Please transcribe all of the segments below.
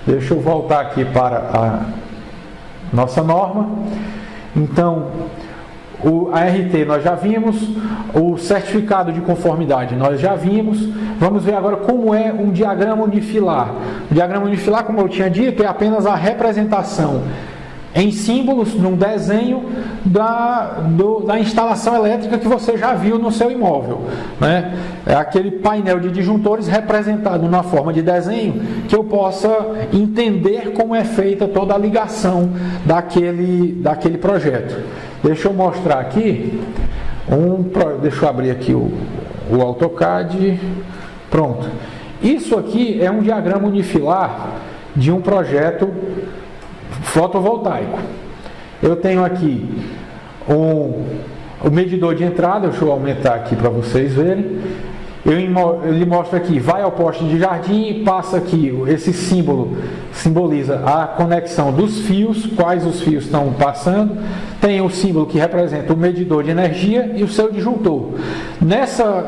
Deixa eu voltar aqui para a nossa norma. Então, a RT nós já vimos, o certificado de conformidade nós já vimos. Vamos ver agora como é um diagrama unifilar. O diagrama unifilar, como eu tinha dito, é apenas a representação em símbolos, num desenho da instalação elétrica que você já viu no seu imóvel, né? É aquele painel de disjuntores representado na forma de desenho, que eu possa entender como é feita toda a ligação daquele projeto. Deixa eu mostrar aqui, deixa eu abrir aqui o AutoCAD, pronto. Isso aqui é um diagrama unifilar de um projeto fotovoltaico. Eu tenho aqui o medidor de entrada, deixa eu aumentar aqui para vocês verem. Ele mostra aqui, vai ao poste de jardim, passa aqui, esse símbolo simboliza a conexão dos fios, quais os fios estão passando. Tem o símbolo que representa o medidor de energia e o seu disjuntor.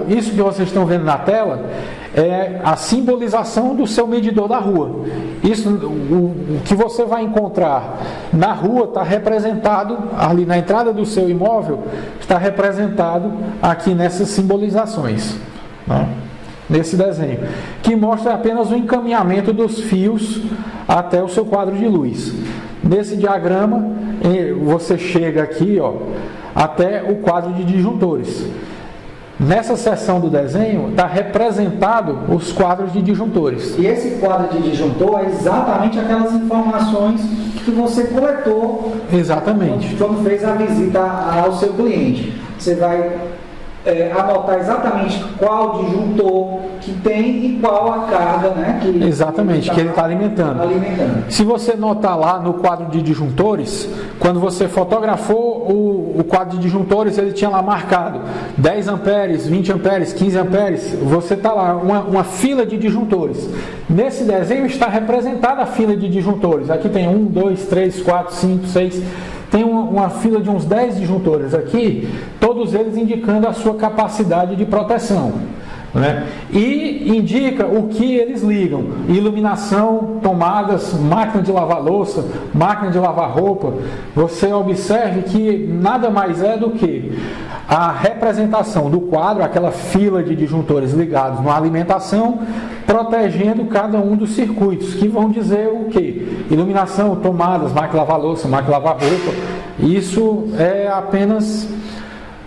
Isso que vocês estão vendo na tela é a simbolização do seu medidor da rua. Isso, o que você vai encontrar na rua está representado ali na entrada do seu imóvel, está representado aqui nessas simbolizações, né? Nesse desenho, que mostra apenas o encaminhamento dos fios até o seu quadro de luz. Nesse diagrama, você chega aqui, ó, até o quadro de disjuntores. Nessa seção do desenho está representado os quadros de disjuntores. E esse quadro de disjuntor é exatamente aquelas informações que você coletou. Exatamente. Quando fez a visita ao seu cliente. Você vai anotar exatamente qual disjuntor que tem e qual a carga, né? Exatamente, que ele está alimentando. Se você notar lá no quadro de disjuntores, quando você fotografou o quadro de disjuntores, ele tinha lá marcado 10 amperes, 20 amperes, 15 amperes, você está lá, uma fila de disjuntores. Nesse desenho está representada a fila de disjuntores. Aqui tem 1, 2, 3, 4, 5, 6... Tem uma fila de uns 10 disjuntores aqui, todos eles indicando a sua capacidade de proteção, né? E indica o que eles ligam: iluminação, tomadas, máquina de lavar louça, máquina de lavar roupa. Você observe que nada mais é do que a representação do quadro, aquela fila de disjuntores ligados na alimentação, protegendo cada um dos circuitos, que vão dizer o que? Iluminação, tomadas, máquina de lavar louça, máquina de lavar roupa. Isso é apenas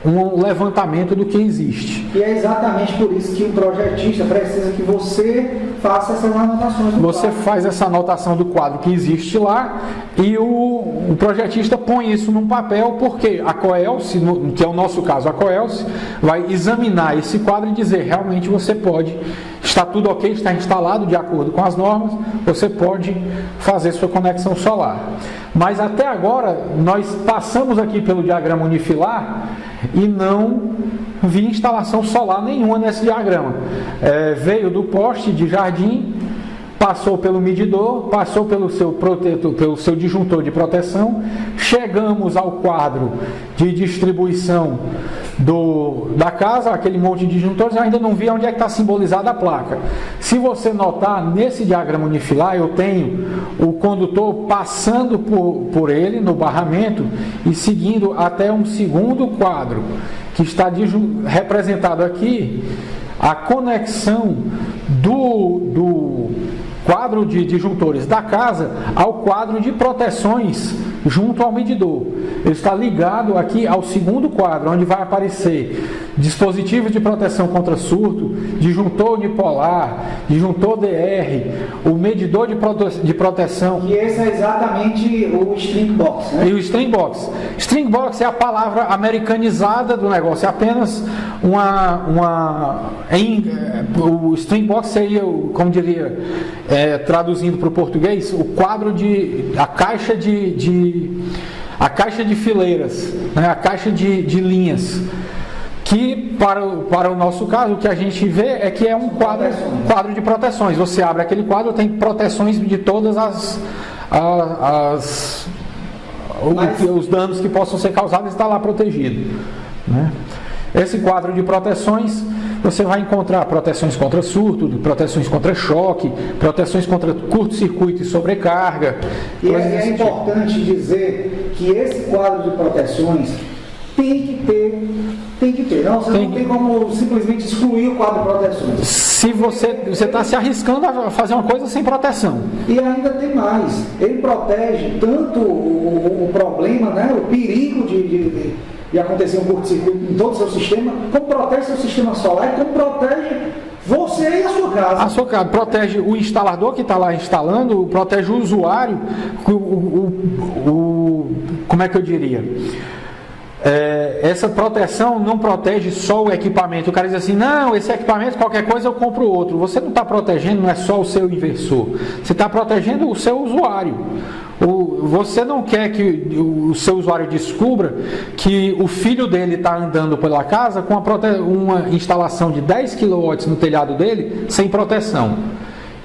um levantamento do que existe. E é exatamente por isso que o projetista precisa que você faça essas anotações do Você quadro. faz essa anotação do quadro que existe lá e o projetista põe isso num papel, porque a Coelce, que é o nosso caso, a Coelce vai examinar esse quadro e dizer: realmente você pode, está tudo ok, está instalado de acordo com as normas, você pode fazer sua conexão solar. Mas até agora nós passamos aqui pelo diagrama unifilar e não vi instalação solar nenhuma nesse diagrama. Veio do poste de jardim, passou pelo medidor, passou pelo seu disjuntor de proteção, chegamos ao quadro de distribuição da casa, aquele monte de disjuntores. Eu ainda não vi onde é que está simbolizada a placa. Se você notar, nesse diagrama unifilar, eu tenho o condutor passando por ele no barramento e seguindo até um segundo quadro, que está representado aqui, a conexão do quadro de disjuntores da casa ao quadro de proteções junto ao medidor. Ele está ligado aqui ao segundo quadro, onde vai aparecer dispositivos de proteção contra surto, disjuntor unipolar, disjuntor DR, o medidor de proteção. E esse é exatamente o string box, né? E o string box. String box é a palavra americanizada do negócio, é apenas o string box seria, como diria, traduzindo para o português, a caixa de fileiras, né? A caixa de linhas, que para o nosso caso, o que a gente vê é que é um quadro de proteções. Você abre aquele quadro, tem proteções de todas os danos que possam ser causados, está lá protegido, né? Esse quadro de proteções, você vai encontrar proteções contra surto, proteções contra choque, proteções contra curto-circuito e sobrecarga. E é importante dizer que esse quadro de proteções tem que ter. Não, você não tem como simplesmente excluir o quadro de proteções. Se você está se arriscando a fazer uma coisa sem proteção. E ainda tem mais. Ele protege tanto o problema, né, o perigo de acontecer um curto-circuito em todo o seu sistema, como protege seu sistema solar e como protege você e a sua casa. A sua casa protege o instalador que está lá instalando, protege o usuário, como é que eu diria? Essa proteção não protege só o equipamento. O cara diz assim, não, esse equipamento, qualquer coisa eu compro outro. Você não está protegendo, não é só o seu inversor. Você está protegendo o seu usuário. Você não quer que o seu usuário descubra que o filho dele está andando pela casa com uma instalação de 10 kW no telhado dele sem proteção.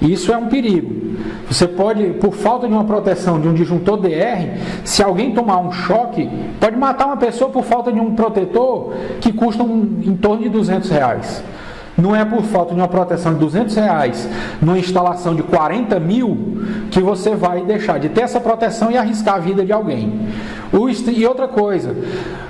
Isso é um perigo. Você pode, por falta de uma proteção de um disjuntor DR, se alguém tomar um choque, pode matar uma pessoa por falta de um protetor que custa em torno de R$200. Não é por falta de uma proteção de R$200 numa instalação de 40 mil que você vai deixar de ter essa proteção e arriscar a vida de alguém. E outra coisa,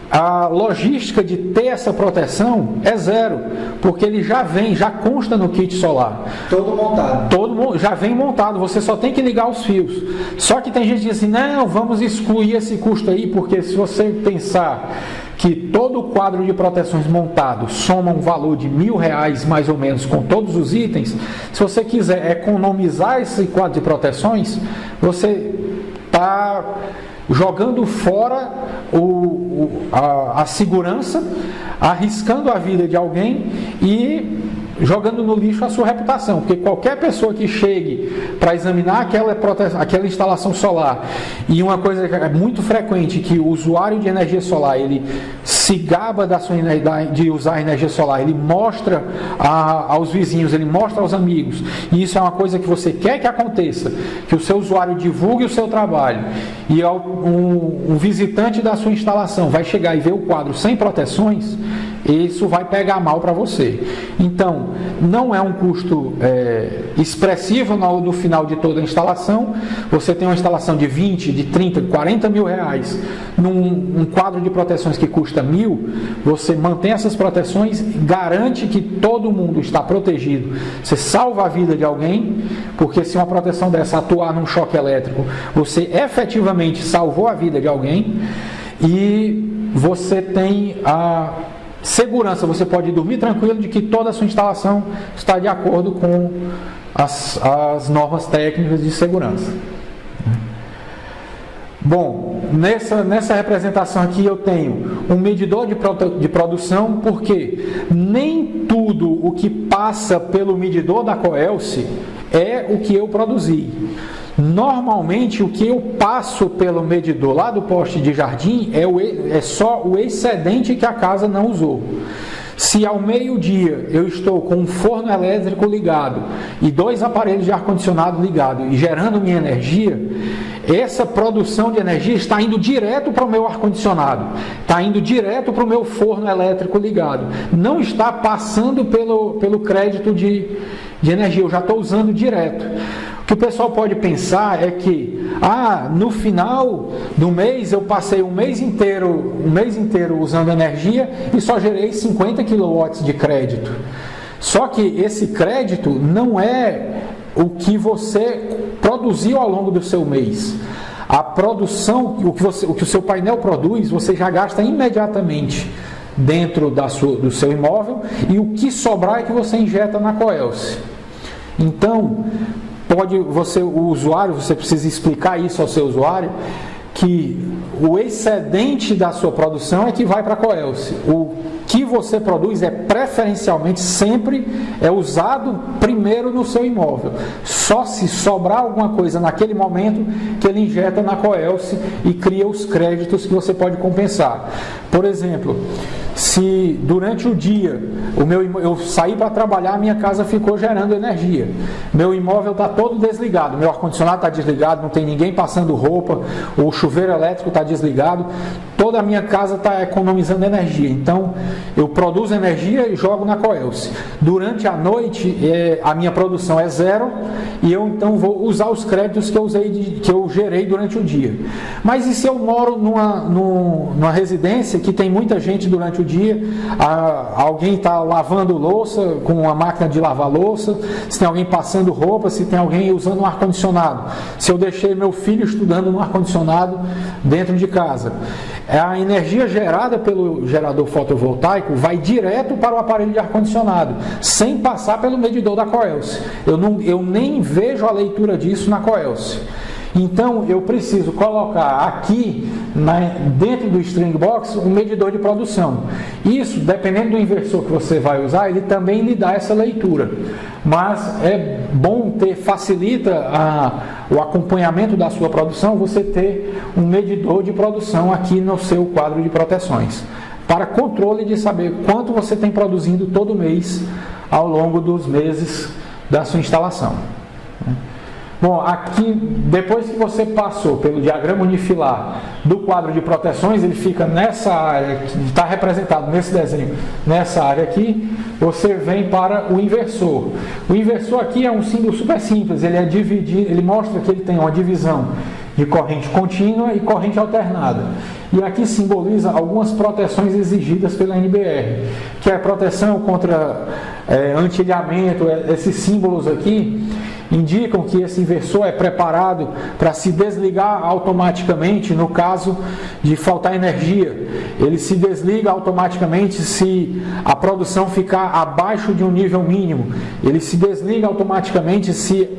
a logística de ter essa proteção é zero, porque ele já consta no kit solar. Todo montado. Já vem montado, você só tem que ligar os fios. Só que tem gente que diz assim, não, vamos excluir esse custo aí, porque se você pensar que todo o quadro de proteções montado soma um valor de R$1.000 mais ou menos com todos os itens, se você quiser economizar esse quadro de proteções, você está jogando fora a segurança, arriscando a vida de alguém e jogando no lixo a sua reputação, porque qualquer pessoa que chegue para examinar aquela instalação solar, e uma coisa que é muito frequente, que o usuário de energia solar, ele se gaba de usar energia solar, ele mostra aos vizinhos, ele mostra aos amigos, e isso é uma coisa que você quer que aconteça, que o seu usuário divulgue o seu trabalho, e um visitante da sua instalação vai chegar e ver o quadro sem proteções, isso vai pegar mal para você. Então, não é um custo expressivo no final de toda a instalação. Você tem uma instalação de 20, de 30, de 40 mil reais num quadro de proteções que custa 1.000, você mantém essas proteções, garante que todo mundo está protegido. Você salva a vida de alguém, porque se uma proteção dessa atuar num choque elétrico, você efetivamente salvou a vida de alguém, e você tem a segurança, você pode dormir tranquilo de que toda a sua instalação está de acordo com as normas técnicas de segurança. Bom, nessa representação aqui eu tenho um medidor de produção, porque nem tudo o que passa pelo medidor da Coelce é o que eu produzi. Normalmente o que eu passo pelo medidor lá do poste de jardim é só o excedente que a casa não usou. Se ao meio-dia eu estou com um forno elétrico ligado e 2 aparelhos de ar-condicionado ligados e gerando minha energia, essa produção de energia está indo direto para o meu ar-condicionado, está indo direto para o meu forno elétrico ligado, não está passando pelo crédito de energia, eu já estou usando direto. O que o pessoal pode pensar é que no final do mês eu passei um mês inteiro usando energia e só gerei 50 kW de crédito. Só que esse crédito não é o que você produziu ao longo do seu mês. A produção, o que o seu painel produz, você já gasta imediatamente dentro do seu imóvel, e o que sobrar é que você injeta na Coelce. Então, o usuário, você precisa explicar isso ao seu usuário, que o excedente da sua produção é que vai para a Coelce. O que você produz preferencialmente sempre usado primeiro no seu imóvel. Só se sobrar alguma coisa naquele momento que ele injeta na Coelce e cria os créditos que você pode compensar. Por exemplo, se durante o dia eu saí para trabalhar, minha casa ficou gerando energia, meu imóvel está todo desligado, meu ar-condicionado está desligado, não tem ninguém passando roupa, o chuveiro elétrico está desligado, toda a minha casa está economizando energia. Então eu produzo energia e jogo na Coelce. Durante a noite a minha produção é zero e eu então vou usar os créditos que eu gerei durante o dia. Mas e se eu moro numa residência que tem muita gente durante o dia, alguém está lavando louça com uma máquina de lavar louça, se tem alguém passando roupa, se tem alguém usando um ar-condicionado, se eu deixei meu filho estudando no ar-condicionado dentro de casa, a energia gerada pelo gerador fotovoltaico vai direto para o aparelho de ar-condicionado, sem passar pelo medidor da Coelce. Eu nem vejo a leitura disso na Coelce. Então eu preciso colocar aqui dentro do string box um medidor de produção. Isso, dependendo do inversor que você vai usar, ele também lhe dá essa leitura. Mas é bom facilita o acompanhamento da sua produção, você ter um medidor de produção aqui no seu quadro de proteções, para controle de saber quanto você tem produzindo todo mês ao longo dos meses da sua instalação. Bom, aqui, depois que você passou pelo diagrama unifilar do quadro de proteções, ele fica nessa área, que está representado nesse desenho, nessa área aqui, você vem para o inversor. O inversor aqui é um símbolo super simples, ele é dividido, ele mostra que ele tem uma divisão de corrente contínua e corrente alternada. E aqui simboliza algumas proteções exigidas pela NBR, que é a proteção contra anti-ilhamento. Esses símbolos aqui indicam que esse inversor é preparado para se desligar automaticamente no caso de faltar energia. Ele se desliga automaticamente se a produção ficar abaixo de um nível mínimo. Ele se desliga automaticamente se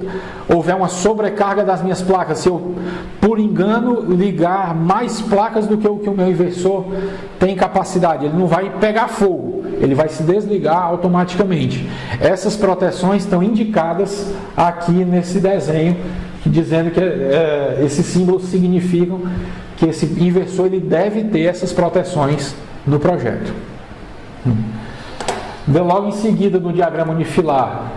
houver uma sobrecarga das minhas placas, se eu, por engano, ligar mais placas do que o meu inversor tem capacidade. Ele não vai pegar fogo, ele vai se desligar automaticamente. Essas proteções estão indicadas aqui nesse desenho, dizendo que esses símbolos significam que esse inversor ele deve ter essas proteções no projeto. Logo em seguida, no diagrama unifilar,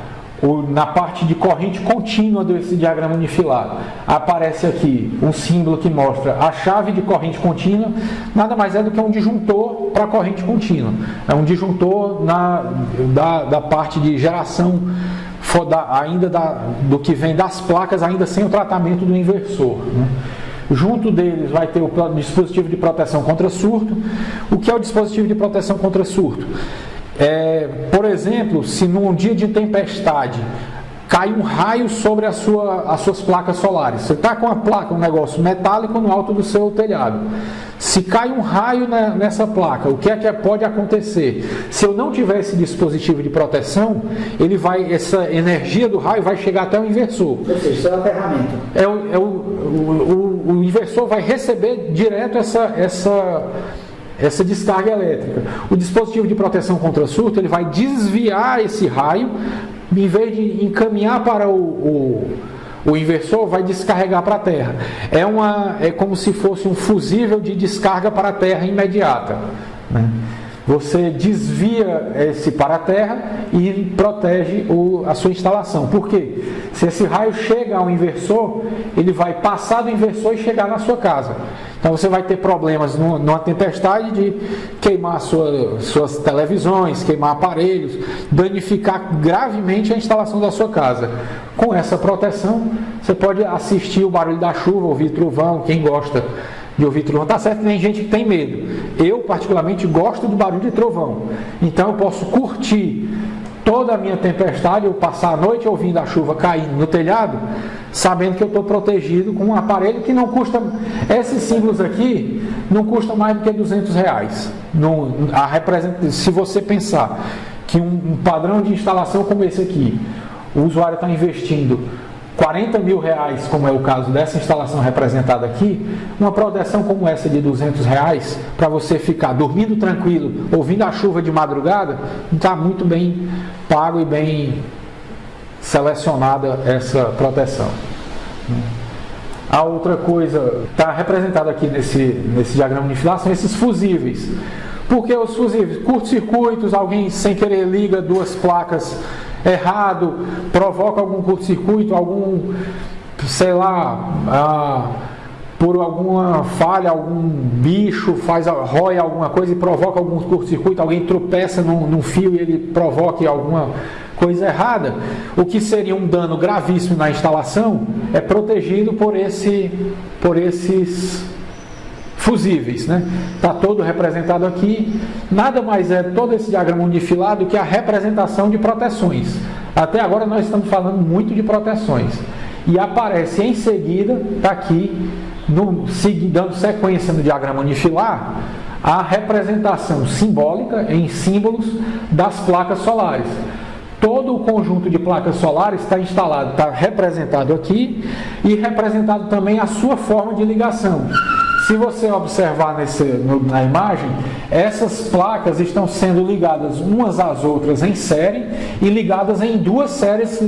na parte de corrente contínua desse diagrama unifilar, aparece aqui um símbolo que mostra a chave de corrente contínua, nada mais é do que um disjuntor para corrente contínua. É um disjuntor da parte de geração do que vem das placas, ainda sem o tratamento do inversor, né? Junto deles vai ter o dispositivo de proteção contra surto. O que é o dispositivo de proteção contra surto? Por exemplo, se num dia de tempestade cai um raio sobre as suas placas solares, você está com a placa, um negócio metálico no alto do seu telhado, se cai um raio nessa placa, o que é que pode acontecer? Se eu não tiver esse dispositivo de proteção, essa energia do raio vai chegar até o inversor. Ou seja, isso é o aterramento. O inversor vai receber direto essa descarga elétrica. O dispositivo de proteção contra surto, ele vai desviar esse raio, em vez de encaminhar para o inversor, vai descarregar para a terra. É como se fosse um fusível de descarga para a terra imediata, né? Você desvia esse para a terra e protege a sua instalação. Por quê? Se esse raio chega ao inversor, ele vai passar do inversor e chegar na sua casa. Então você vai ter problemas numa tempestade de queimar suas televisões, queimar aparelhos, danificar gravemente a instalação da sua casa. Com essa proteção, você pode assistir o barulho da chuva, ouvir trovão, quem gosta de ouvir trovão. Tá certo que tem gente que tem medo. Eu, particularmente, gosto do barulho de trovão. Então eu posso curtir toda a minha tempestade, eu passar a noite ouvindo a chuva caindo no telhado, sabendo que eu estou protegido com um aparelho que não custa... Esses símbolos aqui não custam mais do que R$200. Se você pensar que um padrão de instalação como esse aqui, o usuário está investindo R$40 mil, como é o caso dessa instalação representada aqui, uma proteção como essa de R$200, para você ficar dormindo tranquilo, ouvindo a chuva de madrugada, está muito bem pago e bem selecionada essa proteção. A outra coisa está representada aqui nesse diagrama unifilar são esses fusíveis. Porque os fusíveis, curto-circuitos, alguém sem querer liga duas placas errado, provoca algum curto-circuito, algum, sei lá, por alguma falha, algum bicho rói alguma coisa e provoca algum curto-circuito, alguém tropeça num fio e ele provoca alguma coisa errada, o que seria um dano gravíssimo na instalação é protegido por esses fusíveis, né? Está todo representado aqui. Nada mais é todo esse diagrama unifilado que a representação de proteções. Até agora nós estamos falando muito de proteções. E aparece em seguida, está aqui, dando sequência no diagrama unifilar, a representação simbólica, em símbolos, das placas solares. Todo o conjunto de placas solares está instalado, está representado aqui e representado também a sua forma de ligação. Se você observar na imagem, essas placas estão sendo ligadas umas às outras em série e ligadas em duas séries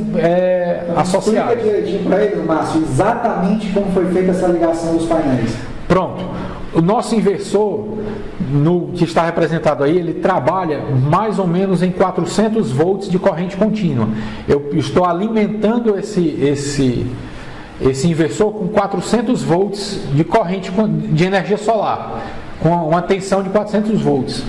associadas. Explica direitinho para ele, Márcio, exatamente como foi feita essa ligação dos painéis. Pronto. O nosso inversor, que está representado aí, ele trabalha mais ou menos em 400 volts de corrente contínua. Eu estou alimentando esse inversor com 400 volts de corrente de energia solar, com uma tensão de 400 volts.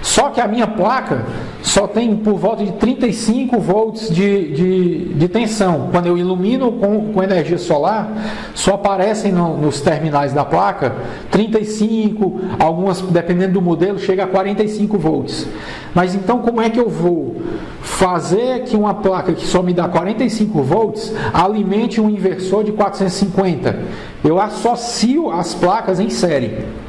Só que a minha placa só tem por volta de 35 volts de tensão. Quando eu ilumino com energia solar, só aparecem nos terminais da placa 35, algumas, dependendo do modelo, chega a 45 volts. Mas então como é que eu vou fazer que uma placa que só me dá 45 volts alimente um inversor de 450? Eu associo as placas em série.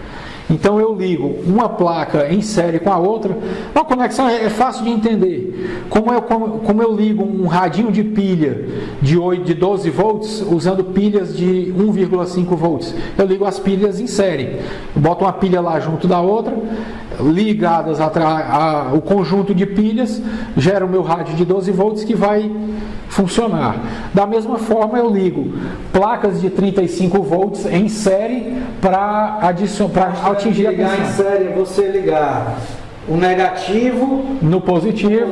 Então eu ligo uma placa em série com a outra. A conexão é fácil de entender. Como eu ligo um radinho de pilha de 12 volts usando pilhas de 1,5 volts. Eu ligo as pilhas em série. Eu boto uma pilha lá junto da outra, ligadas o conjunto de pilhas, gera o meu rádio de 12 volts que vai funcionar. Da mesma forma eu ligo placas de 35 volts em série para atingir a ligar em série, você ligar o negativo no positivo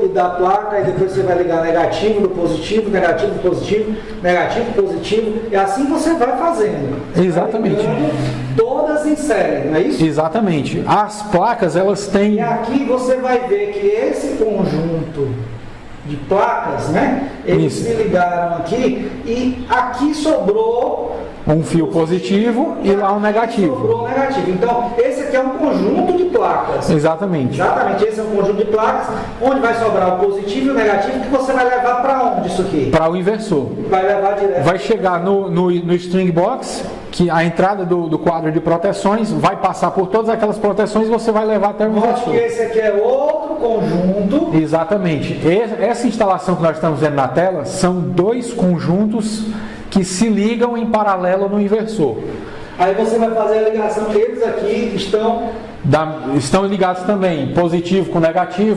e da placa, e depois você vai ligar negativo no positivo, negativo no positivo, negativo no positivo, e assim você vai fazendo. Exatamente. Todas em série, não é isso? Exatamente. As placas, elas têm... E aqui você vai ver que esse conjunto de placas, né? Eles se ligaram aqui e aqui sobrou um fio positivo e lá um negativo. Sobrou um negativo. Então, esse aqui é um conjunto de placas. Exatamente. Exatamente, esse é um conjunto de placas, onde vai sobrar o positivo e o negativo, que você vai levar para onde isso aqui? Para o inversor. Vai levar direto. Vai chegar no string box, que a entrada do quadro de proteções vai passar por todas aquelas proteções e você vai levar até o inversor. Que esse aqui é outro conjunto. Exatamente. Essa instalação que nós estamos vendo na tela são dois conjuntos que se ligam em paralelo no inversor. Aí você vai fazer a ligação, eles aqui estão ligados também, positivo com negativo,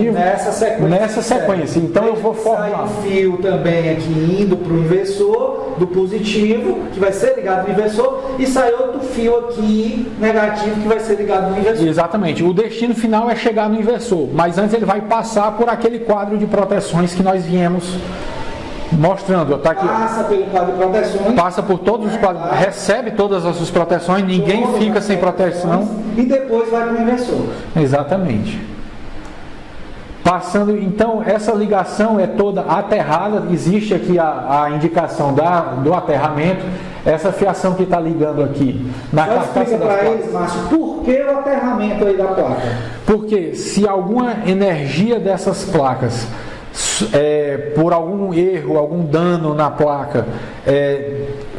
nessa sequência. Então eu vou formar. Sai um fio também aqui indo para o inversor, do positivo, que vai ser ligado no inversor, e sai outro fio aqui, negativo, que vai ser ligado no inversor. Exatamente. O destino final é chegar no inversor, mas antes ele vai passar por aquele quadro de proteções que nós viemos mostrando. Tá aqui. Passa pelo quadro de proteções. Passa por todos os quadros, recebe todas as suas proteções, ninguém fica sem proteção. E depois vai para o inversor. Exatamente. Passando, então, essa ligação é toda aterrada, existe aqui a indicação do aterramento, essa fiação que está ligando aqui na carcaça das placas. Para eles, Márcio, por que o aterramento aí da placa? Porque se alguma energia dessas placas por algum erro, algum dano na placa,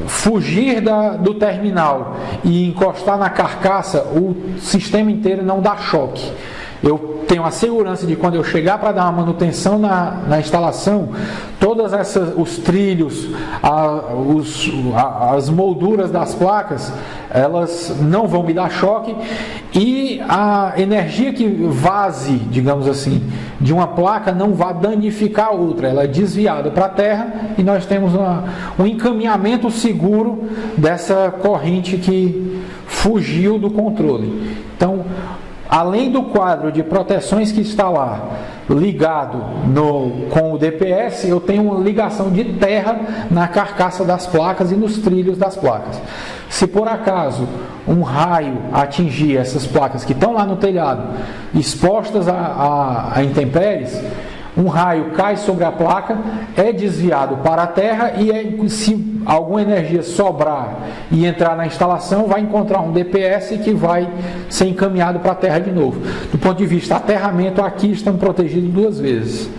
fugir do terminal e encostar na carcaça, o sistema inteiro não dá choque. Eu tenho a segurança de quando eu chegar para dar uma manutenção na instalação, todas os trilhos, as molduras das placas, elas não vão me dar choque, e a energia que vaze, digamos assim, de uma placa não vai danificar a outra, ela é desviada para a terra e nós temos um encaminhamento seguro dessa corrente que fugiu do controle. Então, além do quadro de proteções que está lá ligado com o DPS, eu tenho uma ligação de terra na carcaça das placas e nos trilhos das placas. Se por acaso um raio atingir essas placas que estão lá no telhado, expostas a intempéries, um raio cai sobre a placa, é desviado para a terra e se alguma energia sobrar e entrar na instalação, vai encontrar um DPS que vai ser encaminhado para a terra de novo. Do ponto de vista aterramento, aqui estão protegidos 2 vezes.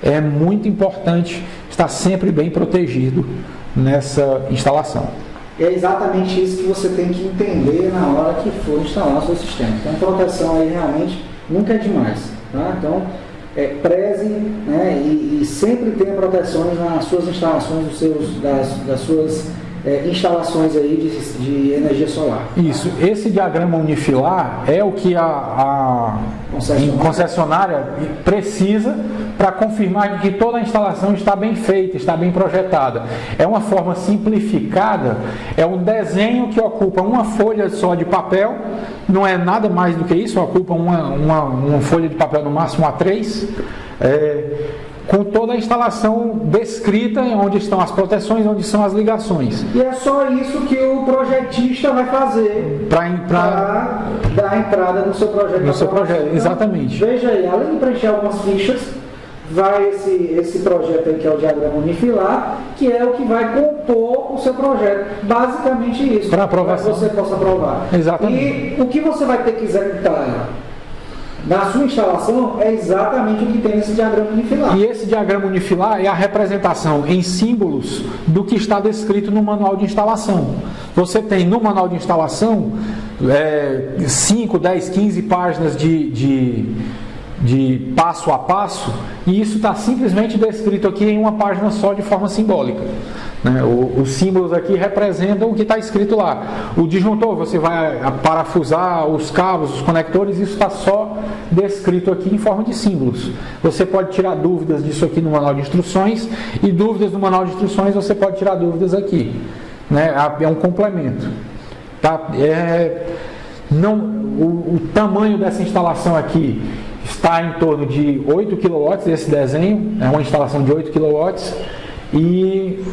É muito importante estar sempre bem protegido nessa instalação. É exatamente isso que você tem que entender na hora que for instalar o seu sistema. Então, proteção aí realmente nunca é demais. Tá? Então, preze, né, e sempre tenha proteções nas suas instalações, das suas instalações aí de energia solar. Isso, esse diagrama unifilar é o que a concessionária precisa para confirmar que toda a instalação está bem feita, está bem projetada. É uma forma simplificada, é um desenho que ocupa uma folha só de papel, não é nada mais do que isso, ocupa uma folha de papel no máximo A3, com toda a instalação descrita, onde estão as proteções, onde são as ligações. E é só isso que o projetista vai fazer para dar entrada no seu projeto. No seu projeto, exatamente. Veja aí, além de preencher algumas fichas, vai esse projeto aí que é o diagrama unifilar, que é o que vai compor o seu projeto. Basicamente isso. Para aprovação. Para que você possa aprovar. Exatamente. E o que você vai ter que executar na sua instalação é exatamente o que tem nesse diagrama unifilar. E esse diagrama unifilar é a representação em símbolos do que está descrito no manual de instalação. Você tem no manual de instalação 5, 10, 15 páginas de passo a passo, e isso está simplesmente descrito aqui em uma página só de forma simbólica. Né? Os símbolos aqui representam o que está escrito lá. O disjuntor, você vai parafusar os cabos, os conectores, isso está só descrito aqui em forma de símbolos. Você pode tirar dúvidas disso aqui no manual de instruções, e dúvidas do manual de instruções você pode tirar dúvidas aqui. Né? É um complemento. Tá? O tamanho dessa instalação aqui está em torno de 8 kW, esse desenho, é uma instalação de 8 kW, e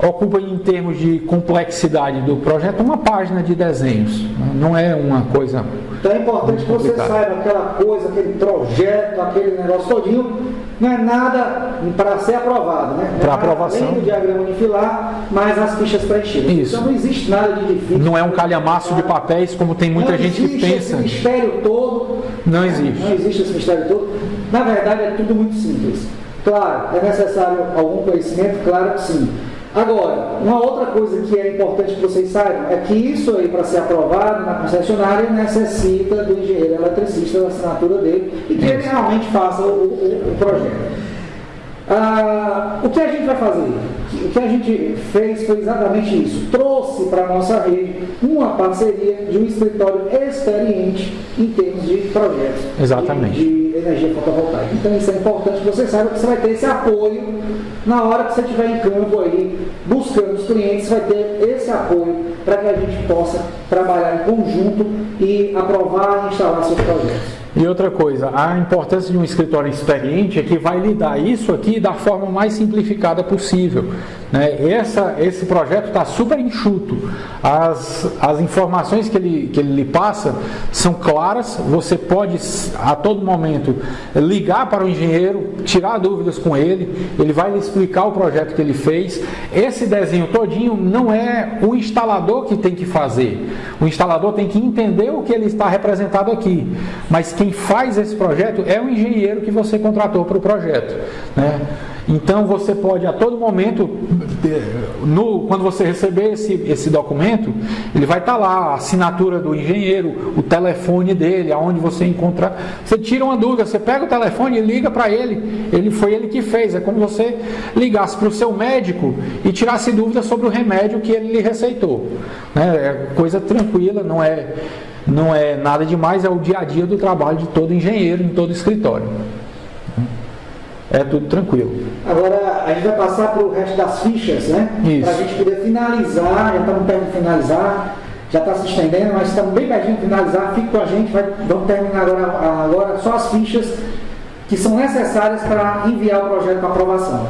ocupa em termos de complexidade do projeto uma página de desenhos, não é uma coisa. Então é importante que você saiba aquela coisa, aquele projeto, aquele negócio todinho, não é nada para ser aprovado, né? Para aprovação. Além do diagrama unifilar, mas as fichas preenchidas. Isso. Então não existe nada de difícil. Não é um calhamaço de papéis como tem muita gente que pensa. Esse mistério todo. Não existe. Não existe esse mistério todo. Na verdade é tudo muito simples. Claro, é necessário algum conhecimento? Claro que sim. Agora, uma outra coisa que é importante que vocês saibam é que isso aí, para ser aprovado na concessionária, necessita do engenheiro eletricista, da assinatura dele, e que ele realmente faça o projeto. O que a gente vai fazer? O que a gente fez foi exatamente isso. Trouxe para a nossa rede uma parceria de um escritório experiente em termos de projetos. Exatamente. De energia fotovoltaica. Então isso é importante que você saiba que você vai ter esse apoio na hora que você estiver em campo aí, buscando os clientes, vai ter esse apoio para que a gente possa trabalhar em conjunto e aprovar e instalar seus projetos. E outra coisa, a importância de um escritório experiente é que vai lidar isso aqui da forma mais simplificada possível. Né? Esse projeto está super enxuto. As informações que ele lhe passa são claras, você pode a todo momento ligar para o engenheiro, tirar dúvidas com ele, ele vai lhe explicar o projeto que ele fez. Esse desenho todinho não é o instalador que tem que fazer. O instalador tem que entender o que ele está representado aqui. Mas quem faz esse projeto é o engenheiro que você contratou para o projeto. Né? Então você pode a todo momento, quando você receber esse documento, ele vai estar lá, a assinatura do engenheiro, o telefone dele, aonde você encontra. Você tira uma dúvida, você pega o telefone e liga para ele. Foi ele que fez. É como você ligasse para o seu médico e tirasse dúvidas sobre o remédio que ele lhe receitou. Né? É coisa tranquila, não é nada demais, é o dia a dia do trabalho de todo engenheiro, em todo escritório. É tudo tranquilo. Agora a gente vai passar para o resto das fichas, né? Para a gente poder finalizar, já estamos perto de finalizar. já está se estendendo, mas estamos bem pertinho de finalizar. Fique com a gente, vamos terminar agora só as fichas que são necessárias para enviar o projeto para aprovação.